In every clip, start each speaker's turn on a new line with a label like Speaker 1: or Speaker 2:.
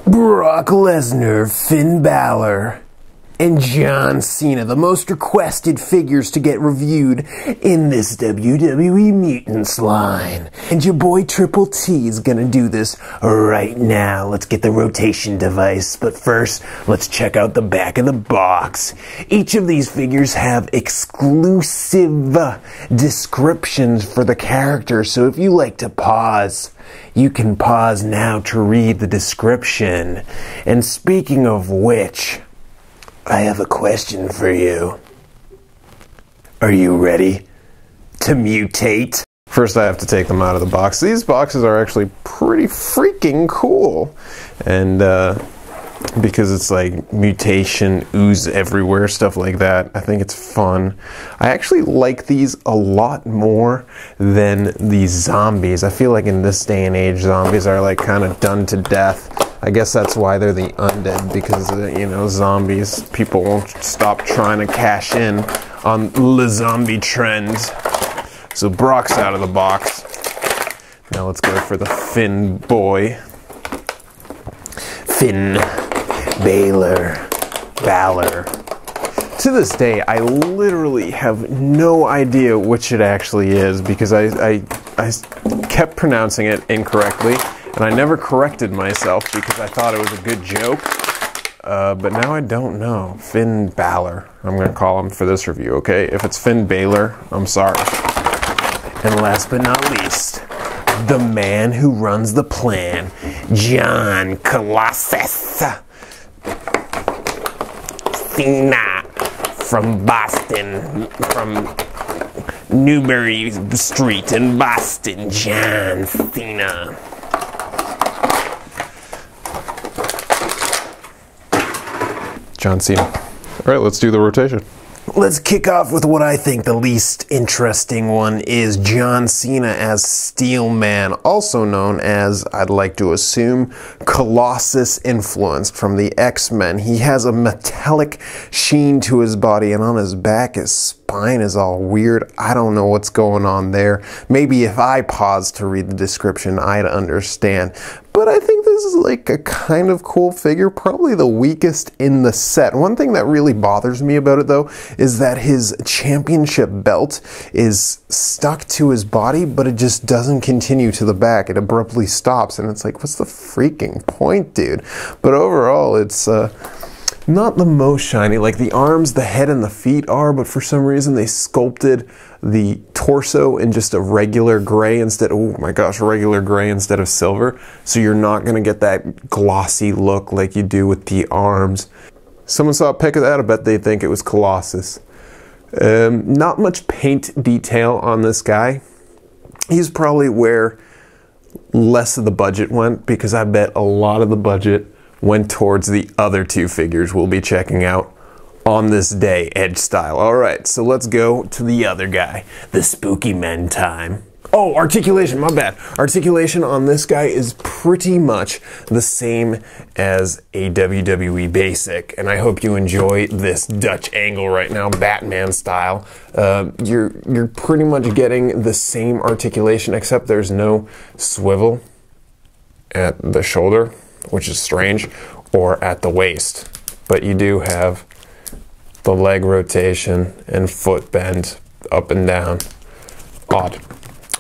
Speaker 1: Brock Lesnar, Finn Balor, and John Cena, the most requested figures to get reviewed in this WWE Mutants line. And your boy Triple T is gonna do this right now. Let's get the rotation device, but first, let's check out the back of the box. Each of these figures have exclusive descriptions for the character, so if you like to pause, you can pause now to read the description. And speaking of which, I have a question for you. Are you ready to mutate? First, I have to take them out of the box. These boxes are actually pretty freaking cool. And because it's like mutation, ooze everywhere, stuff like that. I think it's fun. I actually like these a lot more than these zombies. I feel like in this day and age, zombies are like kind of done to death. I guess that's why they're the undead, because, you know, zombies, people won't stop trying to cash in on the zombie trend. So Brock's out of the box. Now let's go for the Finn boy. Finn Balor. To this day, I literally have no idea which it actually is, because I kept pronouncing it incorrectly. And I never corrected myself because I thought it was a good joke. But now I don't know. Finn Balor. I'm going to call him for this review, okay? If it's Finn Balor, I'm sorry. And last but not least, the man who runs the plan, John Colossus. Cena from Boston, from Newbury Street in Boston, John Cena. John Cena. All right, let's do the rotation. Let's kick off with what I think the least interesting one is John Cena as Steel Man, also known as, I'd like to assume, Colossus influenced from the X-Men. He has a metallic sheen to his body, and on his back, his spine is all weird. I don't know what's going on there. Maybe if I paused to read the description, I'd understand. But I think this is like a kind of cool figure, probably the weakest in the set. One thing that really bothers me about it, though, is that his championship belt is stuck to his body, but it just doesn't continue to the back. It abruptly stops, and it's like, what's the freaking point, dude? But overall, it's not the most shiny. Like the arms, the head, and the feet are, but for some reason they sculpted the torso in just a regular gray instead, oh my gosh, regular gray instead of silver. So you're not gonna get that glossy look like you do with the arms. Someone saw a pic of that, I bet they think it was Colossus. Not much paint detail on this guy. He's probably where less of the budget went, because I bet a lot of the budget went towards the other two figures we'll be checking out on this day, Edge style. All right, so let's go to the other guy, the Spooky Men time. Oh, Articulation, my bad. Articulation on this guy is pretty much the same as a WWE basic, and I hope you enjoy this Dutch angle right now, Batman style. You're pretty much getting the same articulation, except there's no swivel at the shoulder, which is strange, or at the waist. But you do have the leg rotation and foot bend up and down. Odd.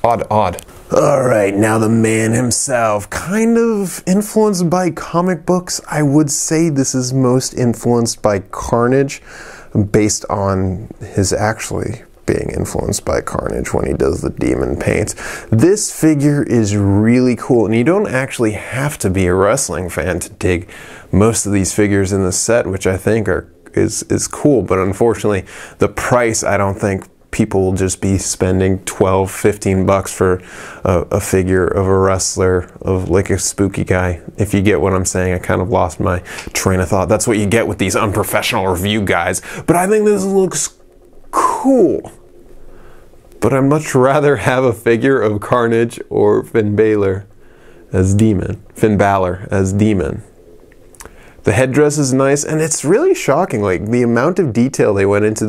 Speaker 1: All right, now the man himself, kind of influenced by comic books. I would say this is most influenced by Carnage, based on his actually being influenced by Carnage when he does the demon paints. This figure is really cool, and you don't actually have to be a wrestling fan to dig most of these figures in the set, which I think is cool, but unfortunately the price, I don't think people will just be spending $12, $15 for a figure of a wrestler, of like a spooky guy. If you get what I'm saying, I kind of lost my train of thought. That's what you get with these unprofessional review guys. But I think this looks cool. But I'd much rather have a figure of Carnage or Finn Balor as Demon. Finn Balor as Demon. The headdress is nice, and it's really shocking, like the amount of detail they went into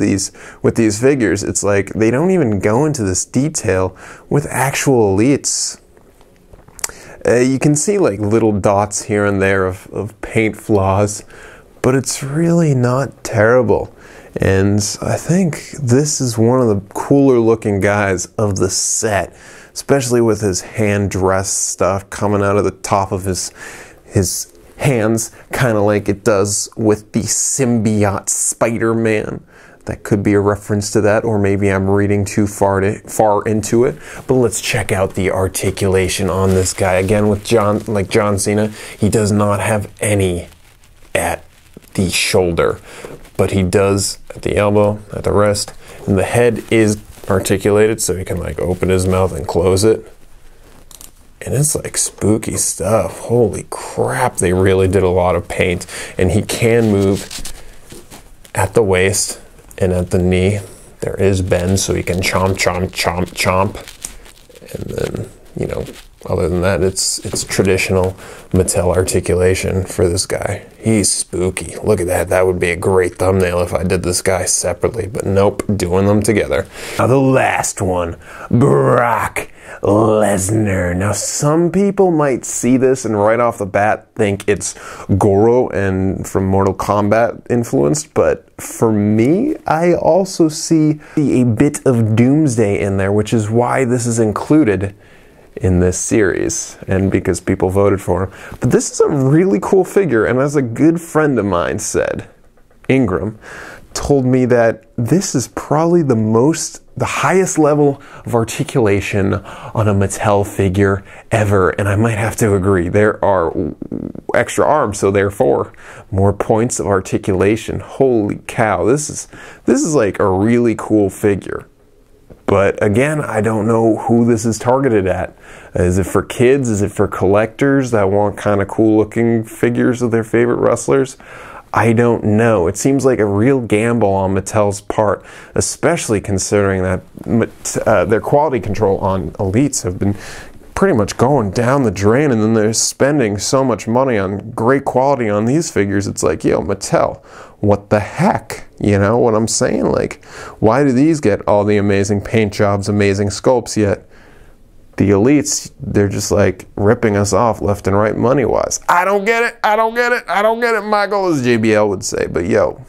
Speaker 1: with these figures. It's like they don't even go into this detail with actual elites. You can see like little dots here and there of paint flaws, but it's really not terrible. And I think this is one of the cooler looking guys of the set, especially with his hand dress stuff coming out of the top of his hands, kind of like it does with the symbiote Spider-Man. That could be a reference to that, or maybe I'm reading too far into it. But let's check out the articulation on this guy. Again, with John Cena, he does not have any at the shoulder, but he does at the elbow, at the wrist, and the head is articulated, so he can like open his mouth and close it. And it's like spooky stuff. Holy crap, they really did a lot of paint. And he can move at the waist and at the knee. There is bend, so he can chomp, chomp, chomp, chomp. And then, you know, other than that, it's traditional Mattel articulation for this guy. He's spooky. Look at that. That would be a great thumbnail if I did this guy separately, but nope, doing them together. Now the last one, Brock Lesnar. Now some people might see this and right off the bat think it's Goro and from Mortal Kombat influenced, but for me, I also see a bit of Doomsday in there, which is why this is included in this series, and because people voted for him. But this is a really cool figure, and as a good friend of mine said, Ingram, told me that this is probably the highest level of articulation on a Mattel figure ever, and I might have to agree. There are extra arms, so therefore more points of articulation. Holy cow, this is like a really cool figure. But again, I don't know who this is targeted at. Is it for kids? Is it for collectors that want kind of cool looking figures of their favorite wrestlers? I don't know. It seems like a real gamble on Mattel's part, especially considering that their quality control on Elites have been pretty much going down the drain, and then they're spending so much money on great quality on these figures. It's like, yo, Mattel, what the heck? You know what I'm saying? Like, why do these get all the amazing paint jobs, amazing sculpts, yet the Elites, they're just like ripping us off left and right money-wise? I don't get it. I don't get it. I don't get it, Michael, as JBL would say. But yo,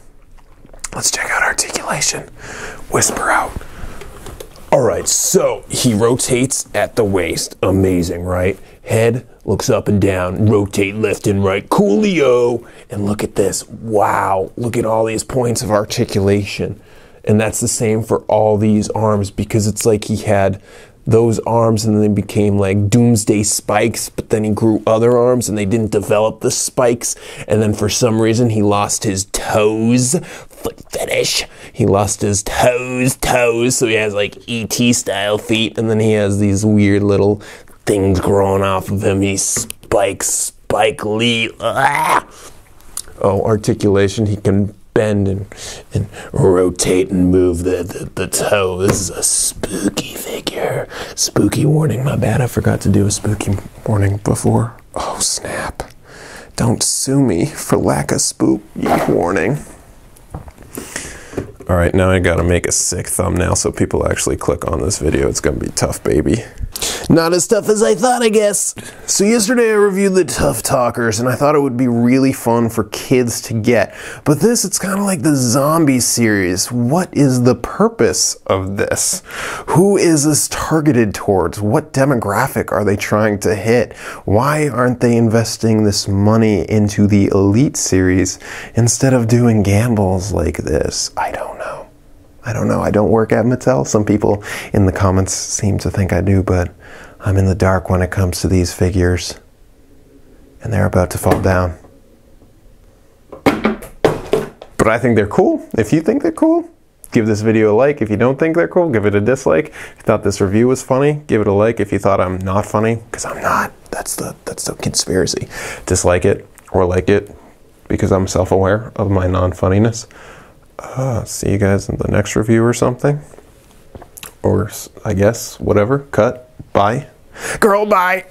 Speaker 1: let's check out articulation. Whisper out. All right, so he rotates at the waist. Amazing, right? Head looks up and down, rotate left and right. Coolio. And look at this. Wow. Look at all these points of articulation. And that's the same for all these arms, because it's like he had those arms and then they became like Doomsday spikes, but then he grew other arms and they didn't develop the spikes. And then for some reason he lost his toes. Foot fetish. He lost his toes. So he has like E.T. style feet, and then he has these weird little things growing off of him. He's Spike Lee. Ah! Oh, articulation. He can bend and rotate and move the toe. This is a spooky figure. Spooky warning. My bad, I forgot to do a spooky warning before. Oh, snap. Don't sue me for lack of spooky warning. All right, now I gotta make a sick thumbnail so people actually click on this video. It's gonna be tough, baby. Not as tough as I thought, I guess. So yesterday I reviewed the Tough Talkers, and I thought it would be really fun for kids to get. But this, it's kind of like the zombie series. What is the purpose of this? Who is this targeted towards? What demographic are they trying to hit? Why aren't they investing this money into the Elite series instead of doing gambles like this? I don't know. I don't work at Mattel. Some people in the comments seem to think I do, but I'm in the dark when it comes to these figures. And they're about to fall down. But I think they're cool. If you think they're cool, give this video a like. If you don't think they're cool, give it a dislike. If you thought this review was funny, give it a like. If you thought I'm not funny, because I'm not. That's the conspiracy. Dislike it or like it, because I'm self-aware of my non-funniness. See you guys in the next review or something. Or, I guess, whatever. Cut. Bye. Girl, bye.